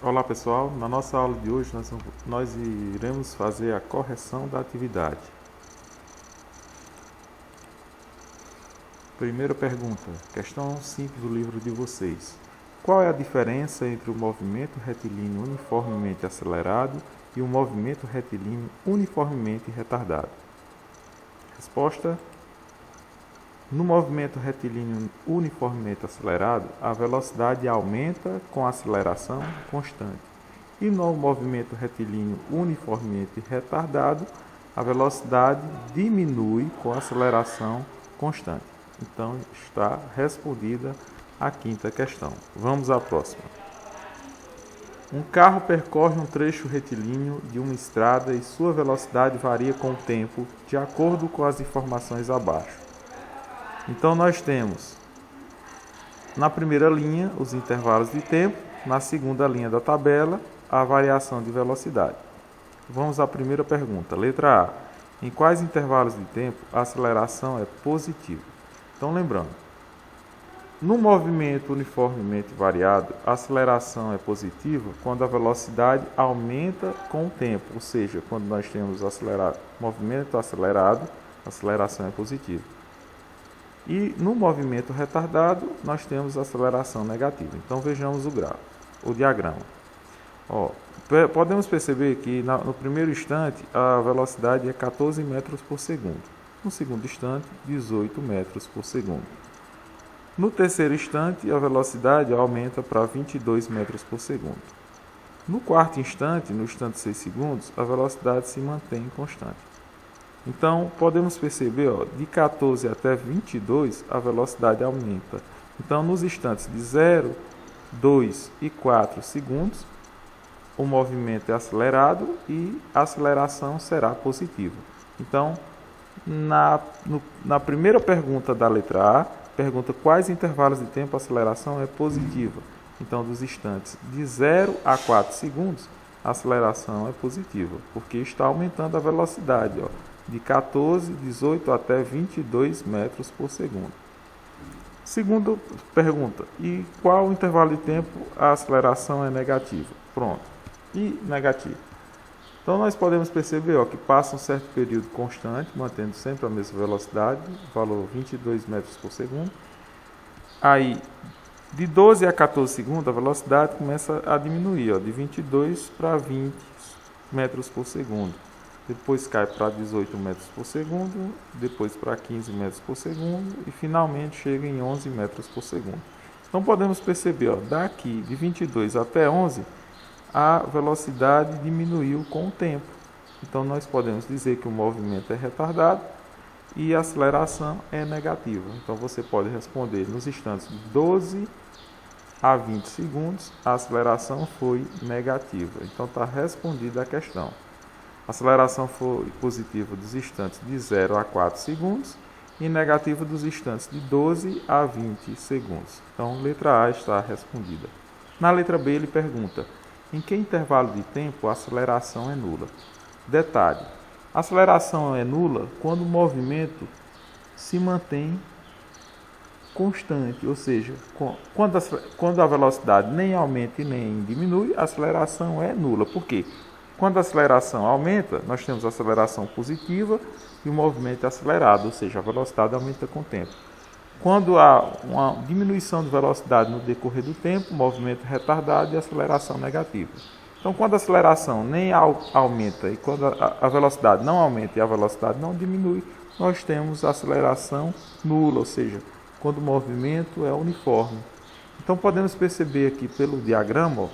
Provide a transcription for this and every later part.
Olá pessoal, na nossa aula de hoje nós iremos fazer a correção da atividade. Primeira pergunta, questão simples do livro de vocês. Qual é a diferença entre o movimento retilíneo uniformemente acelerado e o movimento retilíneo uniformemente retardado? Resposta: no movimento retilíneo uniformemente acelerado, a velocidade aumenta com a aceleração constante. E no movimento retilíneo uniformemente retardado, a velocidade diminui com a aceleração constante. Então, está respondida a quinta questão. Vamos à próxima. Um carro percorre um trecho retilíneo de uma estrada e sua velocidade varia com o tempo, de acordo com as informações abaixo. Então, nós temos na primeira linha os intervalos de tempo, na segunda linha da tabela, a variação de velocidade. Vamos à primeira pergunta. Letra A. Em quais intervalos de tempo a aceleração é positiva? Então, lembrando, no movimento uniformemente variado, a aceleração é positiva quando a velocidade aumenta com o tempo, ou seja, quando nós temos movimento acelerado, a aceleração é positiva. E no movimento retardado, nós temos aceleração negativa. Então, vejamos o diagrama. Podemos perceber que no primeiro instante, a velocidade é 14 metros por segundo. No segundo instante, 18 metros por segundo. No terceiro instante, a velocidade aumenta para 22 metros por segundo. No quarto instante, no instante 6 segundos, a velocidade se mantém constante. Então, podemos perceber, de 14 até 22, a velocidade aumenta. Então, nos instantes de 0, 2 e 4 segundos, o movimento é acelerado e a aceleração será positiva. Então, na primeira pergunta da letra A, pergunta quais intervalos de tempo a aceleração é positiva. Então, dos instantes de 0 a 4 segundos, a aceleração é positiva, porque está aumentando a velocidade, de 14, 18 até 22 metros por segundo. Segunda pergunta, e qual o intervalo de tempo a aceleração é negativa? Pronto, e negativa. Então, nós podemos perceber que passa um certo período constante, mantendo sempre a mesma velocidade, valor 22 metros por segundo. Aí, de 12 a 14 segundos, a velocidade começa a diminuir, de 22 para 20 metros por segundo. Depois cai para 18 metros por segundo, depois para 15 metros por segundo e finalmente chega em 11 metros por segundo. Então podemos perceber, daqui de 22 até 11, a velocidade diminuiu com o tempo. Então nós podemos dizer que o movimento é retardado e a aceleração é negativa. Então você pode responder nos instantes de 12 a 20 segundos, a aceleração foi negativa. Então está respondida a questão. A aceleração foi positiva dos instantes de 0 a 4 segundos e negativa dos instantes de 12 a 20 segundos. Então, letra A está respondida. Na letra B, ele pergunta: em que intervalo de tempo a aceleração é nula? Detalhe: a aceleração é nula quando o movimento se mantém constante, ou seja, quando a velocidade nem aumenta e nem diminui, a aceleração é nula. Por quê? Quando a aceleração aumenta, nós temos a aceleração positiva e o movimento é acelerado, ou seja, a velocidade aumenta com o tempo. Quando há uma diminuição de velocidade no decorrer do tempo, o movimento é retardado e a aceleração negativa. Então, quando a aceleração nem aumenta e quando a velocidade não aumenta e a velocidade não diminui, nós temos a aceleração nula, ou seja, quando o movimento é uniforme. Então, podemos perceber aqui pelo diagrama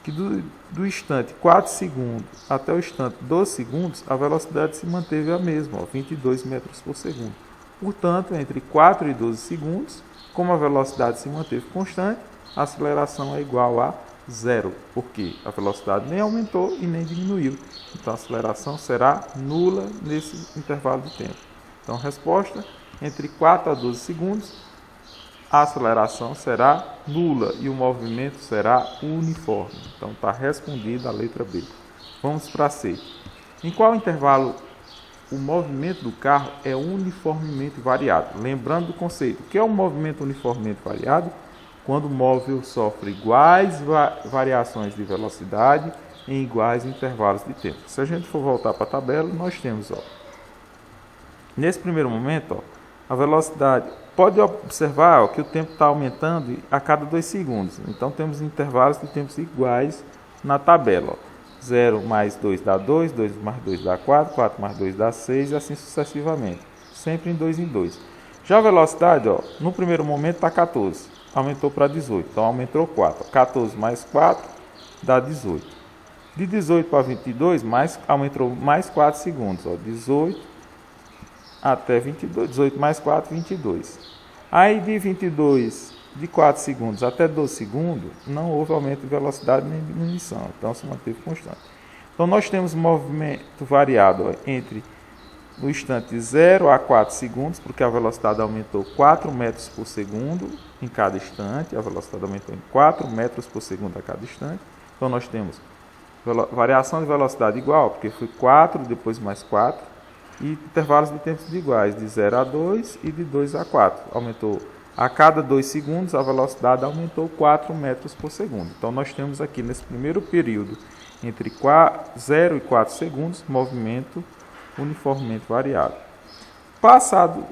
que do instante 4 segundos até o instante 12 segundos, a velocidade se manteve a mesma, 22 metros por segundo. Portanto, entre 4 e 12 segundos, como a velocidade se manteve constante, a aceleração é igual a zero, porque a velocidade nem aumentou e nem diminuiu. Então, a aceleração será nula nesse intervalo de tempo. Então, a resposta, entre 4 a 12 segundos, a aceleração será nula e o movimento será uniforme. Então, está respondida a letra B. Vamos para C. Em qual intervalo o movimento do carro é uniformemente variado? Lembrando do conceito, o que é um movimento uniformemente variado? quando o móvel sofre iguais variações de velocidade em iguais intervalos de tempo. Se a gente for voltar para a tabela, nós temos, nesse primeiro momento, a velocidade, pode observar que o tempo está aumentando a cada 2 segundos. Então temos intervalos de tempos iguais na tabela. 0 mais 2 dá 2, 2 mais 2 dá 4, 4 mais 2 dá 6 e assim sucessivamente. Sempre em 2 em 2. Já a velocidade, no primeiro momento está 14, aumentou para 18, então aumentou 4. 14 mais 4 dá 18. De 18 para 22, aumentou mais 4 segundos. 18 até 22, 18 mais 4, 22. Aí de 22, de 4 segundos até 12 segundos, não houve aumento de velocidade nem diminuição, então se manteve constante. Então nós temos movimento variado entre no instante 0 a 4 segundos, porque a velocidade aumentou 4 metros por segundo em cada instante, a velocidade aumentou em 4 metros por segundo a cada instante. Então nós temos variação de velocidade igual, porque foi 4, depois mais 4, e intervalos de tempos iguais, de 0 a 2 e de 2 a 4. Aumentou a cada 2 segundos, a velocidade aumentou 4 metros por segundo. Então nós temos aqui nesse primeiro período, entre 0 e 4 segundos, movimento uniformemente variado. Passado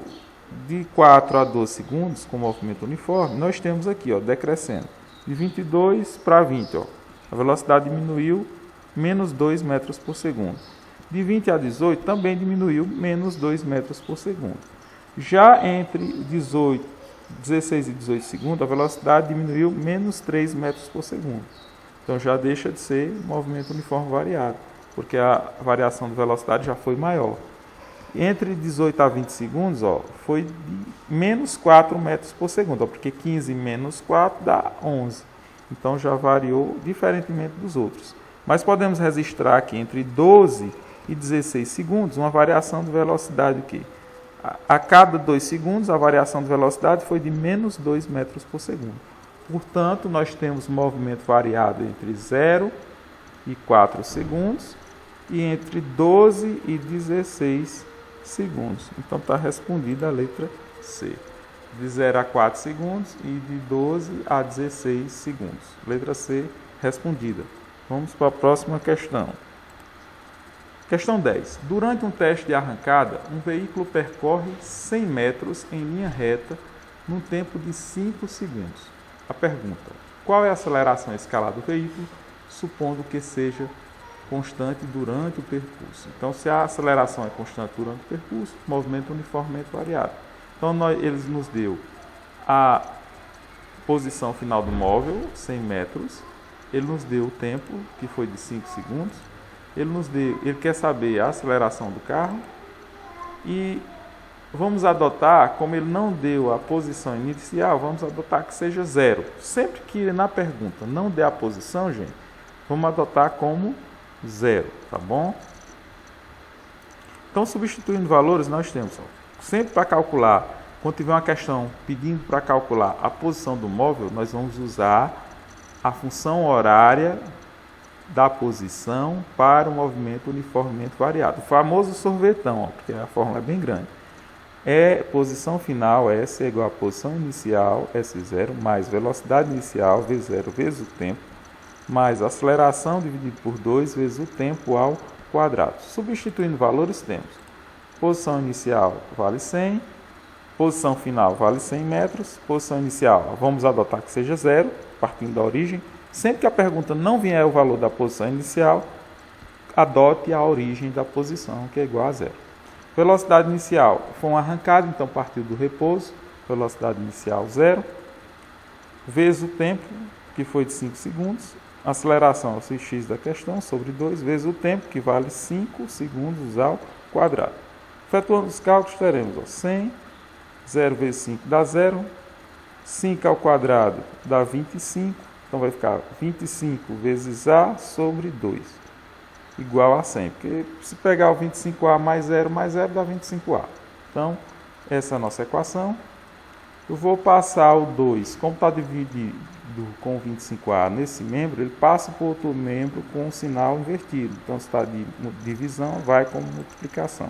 de 4 a 12 segundos, com movimento uniforme, nós temos aqui, decrescendo. De 22 para 20, a velocidade diminuiu menos 2 metros por segundo. De 20 a 18 também diminuiu menos 2 metros por segundo. Já entre 16 e 18 segundos, a velocidade diminuiu menos 3 metros por segundo. Então já deixa de ser movimento uniforme variado, porque a variação de velocidade já foi maior. Entre 18 a 20 segundos, foi de menos 4 metros por segundo, porque 15 menos 4 dá 11. Então já variou diferentemente dos outros. Mas podemos registrar aqui entre 12 e 16 segundos uma variação de velocidade que a cada 2 segundos a variação de velocidade foi de menos 2 metros por segundo. Portanto, nós temos movimento variado entre 0 e 4 segundos e entre 12 e 16 segundos. Então está respondida a letra C. De 0 a 4 segundos e de 12 a 16 segundos. Letra C respondida. Vamos para a próxima questão. Questão 10. Durante um teste de arrancada, um veículo percorre 100 metros em linha reta num tempo de 5 segundos. A pergunta: qual é a aceleração escalar do veículo, supondo que seja constante durante o percurso? Então, se a aceleração é constante durante o percurso, movimento uniformemente variado. Então, eles nos deu a posição final do móvel, 100 metros. Ele nos deu o tempo, que foi de 5 segundos. Ele quer saber a aceleração do carro. E vamos adotar, como ele não deu a posição inicial, vamos adotar que seja 0. Sempre que na pergunta não der a posição, gente, vamos adotar como 0, tá bom? Então, substituindo valores, nós temos, sempre para calcular, quando tiver uma questão pedindo para calcular a posição do móvel, nós vamos usar a função horária da posição para o movimento uniformemente variado. O famoso sorvetão, porque a fórmula é bem grande. Posição final, S é igual a posição inicial, S0, mais velocidade inicial, V0, vezes o tempo, mais aceleração dividido por 2 vezes o tempo ao quadrado. Substituindo valores, temos posição inicial vale 100, posição final vale 100 metros, posição inicial vamos adotar que seja 0, partindo da origem. Sempre que a pergunta não vier o valor da posição inicial, adote a origem da posição, que é igual a 0. Velocidade inicial foi uma arrancada, então partiu do repouso, velocidade inicial 0, vezes o tempo, que foi de 5 segundos, aceleração, o x da questão, sobre 2, vezes o tempo, que vale 5 segundos ao quadrado. Efetuando os cálculos, teremos 100, 0 vezes 5 dá 0, 5 ao quadrado dá 25, então vai ficar 25 vezes A sobre 2, igual a 100. Porque se pegar o 25A mais 0 dá 25A. Então, essa é a nossa equação. Eu vou passar o 2, como está dividido com 25A nesse membro, ele passa para o outro membro com um sinal invertido. Então, se está de divisão, vai como multiplicação.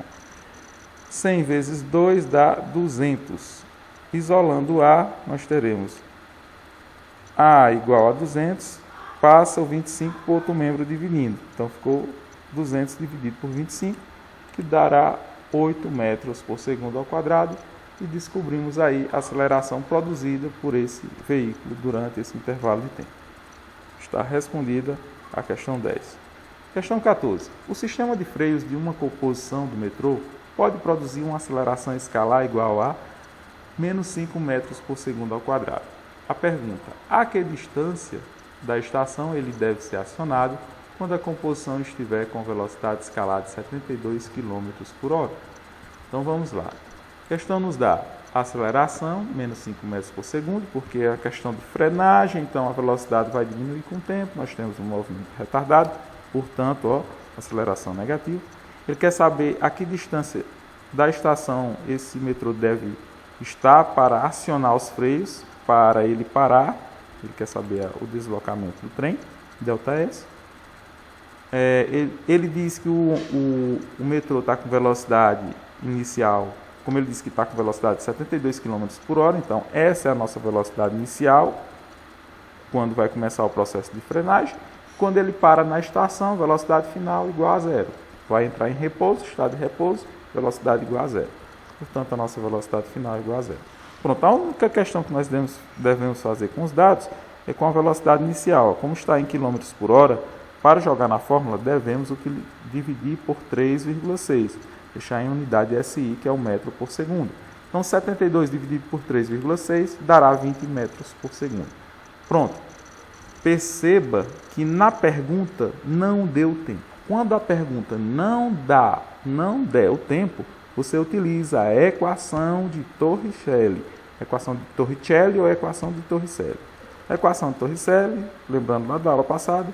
100 vezes 2 dá 200. Isolando A, nós teremos A igual a 200, passa o 25 para o outro membro dividindo. Então ficou 200 dividido por 25, que dará 8 metros por segundo ao quadrado. E descobrimos aí a aceleração produzida por esse veículo durante esse intervalo de tempo. Está respondida a questão 10. Questão 14. O sistema de freios de uma composição do metrô pode produzir uma aceleração escalar igual a menos 5 metros por segundo ao quadrado. A pergunta: a que distância da estação ele deve ser acionado quando a composição estiver com velocidade escalar de 72 km por hora? Então vamos lá. A questão nos dá a aceleração, menos 5 metros por segundo, porque é a questão de frenagem, então a velocidade vai diminuir com o tempo, nós temos um movimento retardado, portanto, aceleração negativa. Ele quer saber a que distância da estação esse metrô deve estar para acionar os freios, para ele parar. Ele quer saber o deslocamento do trem, ΔS. Ele diz que o metrô está com velocidade inicial, como ele disse que está com velocidade de 72 km por hora, então essa é a nossa velocidade inicial, quando vai começar o processo de frenagem. Quando ele para na estação, velocidade final igual a zero. Vai entrar em repouso, estado de repouso, velocidade igual a zero. Portanto, a nossa velocidade final é igual a zero. Pronto, a única questão que nós devemos fazer com os dados é com a velocidade inicial. Como está em km por hora, para jogar na fórmula, devemos dividir por 3,6. Deixar em unidade SI, que é o metro por segundo. Então, 72 dividido por 3,6 dará 20 metros por segundo. Pronto. Perceba que na pergunta não deu tempo. Quando a pergunta não der o tempo, você utiliza a equação de Torricelli. Equação de Torricelli ou equação de Torricelli. A equação de Torricelli, lembrando lá da aula passada,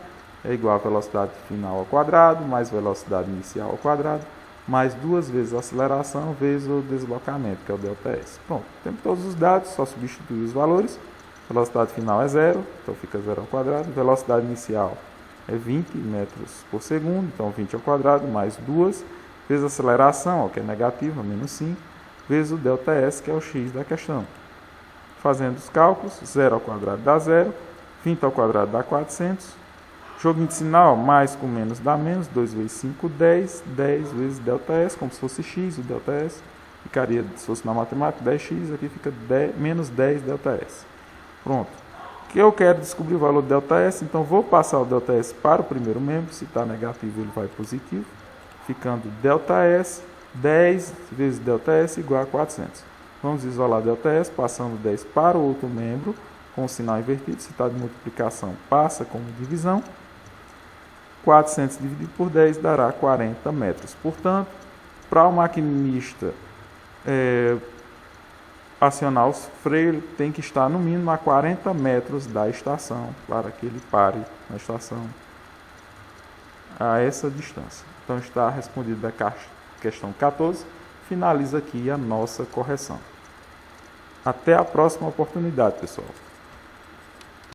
é igual a velocidade final ao quadrado, mais velocidade inicial ao quadrado, mais 2 vezes a aceleração vezes o deslocamento, que é o ΔS. Pronto, temos todos os dados, só substituir os valores. Velocidade final é zero, então fica zero ao quadrado. Velocidade inicial é 20 metros por segundo, então 20 ao quadrado, mais 2, vezes a aceleração, que é negativa, menos 5, vezes o ΔS, que é o x da questão. Fazendo os cálculos, 0 ao quadrado dá 0, 20 ao quadrado dá 400, joguinho de sinal, mais com menos dá menos, 2 vezes 5, 10, 10 vezes ΔS, como se fosse x, o ΔS, ficaria, se fosse na matemática, 10x, aqui fica menos 10 ΔS. Pronto. Que eu quero descobrir o valor do ΔS, então vou passar o ΔS para o primeiro membro, se está negativo ele vai positivo, ficando ΔS, 10 vezes ΔS igual a 400. Vamos isolar ΔS, passando 10 para o outro membro, com o sinal invertido, se está de multiplicação passa como divisão, 400 dividido por 10 dará 40 metros. Portanto, para o maquinista acionar os freios, ele tem que estar no mínimo a 40 metros da estação, para que ele pare na estação a essa distância. Então está respondida a questão 14, finaliza aqui a nossa correção. Até a próxima oportunidade, pessoal.